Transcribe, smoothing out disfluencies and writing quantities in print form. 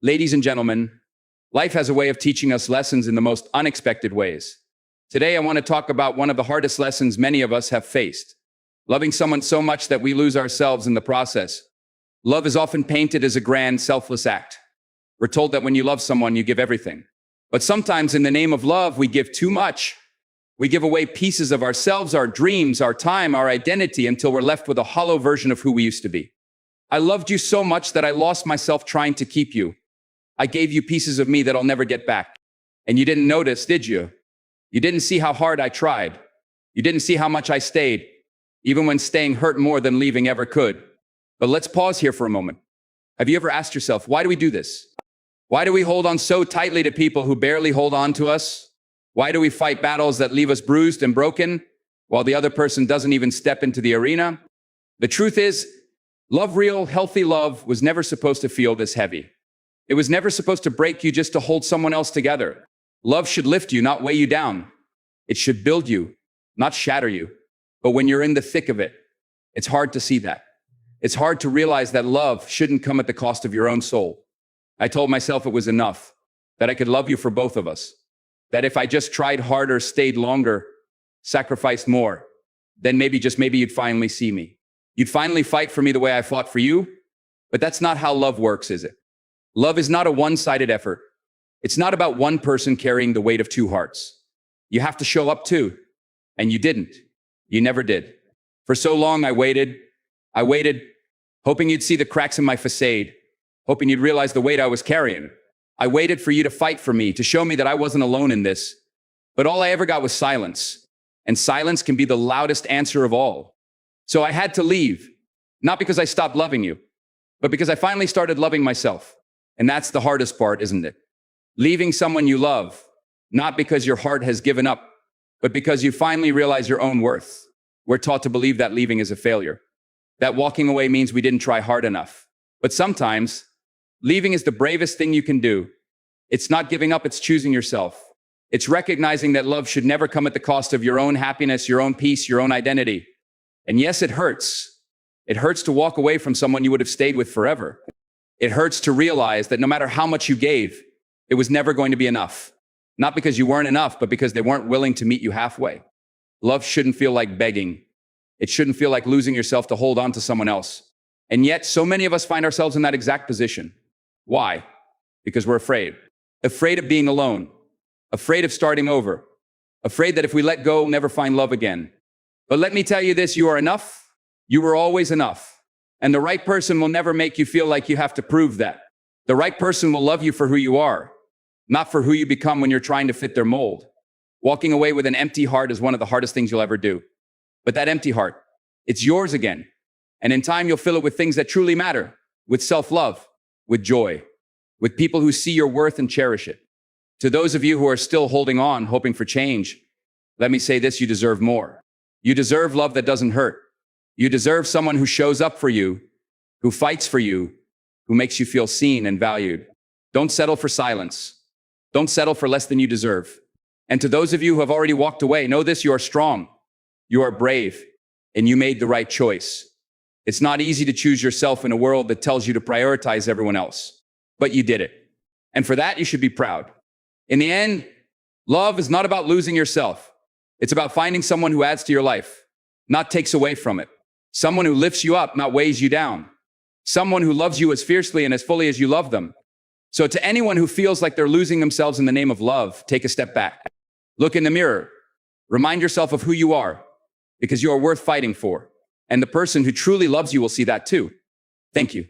Ladies and gentlemen, life has a way of teaching us lessons in the most unexpected ways. Today, I want to talk about one of the hardest lessons many of us have faced: loving someone so much that we lose ourselves in the process. Love is often painted as a grand, selfless act. We're told that when you love someone, you give everything. But sometimes in the name of love, we give too much. We give away pieces of ourselves, our dreams, our time, our identity, until we're left with a hollow version of who we used to be. I loved you so much that I lost myself trying to keep you. I gave you pieces of me that I'll never get back. And you didn't notice, did you? You didn't see how hard I tried. You didn't see how much I stayed, even when staying hurt more than leaving ever could. But let's pause here for a moment. Have you ever asked yourself, why do we do this? Why do we hold on so tightly to people who barely hold on to us? Why do we fight battles that leave us bruised and broken while the other person doesn't even step into the arena? The truth is, real, healthy love was never supposed to feel this heavy. It was never supposed to break you just to hold someone else together. Love should lift you, not weigh you down. It should build you, not shatter you. But when you're in the thick of it, it's hard to see that. It's hard to realize that love shouldn't come at the cost of your own soul. I told myself it was enough, that I could love you for both of us. That if I just tried harder, stayed longer, sacrificed more, then maybe, just maybe, you'd finally see me. You'd finally fight for me the way I fought for you. But that's not how love works, is it? Love is not a one-sided effort. It's not about one person carrying the weight of two hearts. You have to show up too. And you didn't. You never did. For so long, I waited, hoping you'd see the cracks in my facade, hoping you'd realize the weight I was carrying. I waited for you to fight for me, to show me that I wasn't alone in this. But all I ever got was silence. And silence can be the loudest answer of all. So I had to leave, not because I stopped loving you, but because I finally started loving myself. And that's the hardest part, isn't it? Leaving someone you love, not because your heart has given up, but because you finally realize your own worth. We're taught to believe that leaving is a failure, that walking away means we didn't try hard enough. But sometimes, leaving is the bravest thing you can do. It's not giving up, it's choosing yourself. It's recognizing that love should never come at the cost of your own happiness, your own peace, your own identity. And yes, it hurts. It hurts to walk away from someone you would have stayed with forever. It hurts to realize that no matter how much you gave, it was never going to be enough. Not because you weren't enough, but because they weren't willing to meet you halfway. Love shouldn't feel like begging. It shouldn't feel like losing yourself to hold on to someone else. And yet, so many of us find ourselves in that exact position. Why? Because we're afraid. Afraid of being alone. Afraid of starting over. Afraid that if we let go, we'll never find love again. But let me tell you this, you are enough. You were always enough. And the right person will never make you feel like you have to prove that. The right person will love you for who you are, not for who you become when you're trying to fit their mold. Walking away with an empty heart is one of the hardest things you'll ever do. But that empty heart, it's yours again. And in time, you'll fill it with things that truly matter, with self-love, with joy, with people who see your worth and cherish it. To those of you who are still holding on, hoping for change, let me say this: you deserve more. You deserve love that doesn't hurt. You deserve someone who shows up for you, who fights for you, who makes you feel seen and valued. Don't settle for silence. Don't settle for less than you deserve. And to those of you who have already walked away, know this: you are strong, you are brave, and you made the right choice. It's not easy to choose yourself in a world that tells you to prioritize everyone else, but you did it. And for that, you should be proud. In the end, love is not about losing yourself. It's about finding someone who adds to your life, not takes away from it. Someone who lifts you up, not weighs you down. Someone who loves you as fiercely and as fully as you love them. So to anyone who feels like they're losing themselves in the name of love, take a step back. Look in the mirror. Remind yourself of who you are, because you are worth fighting for. And the person who truly loves you will see that too. Thank you.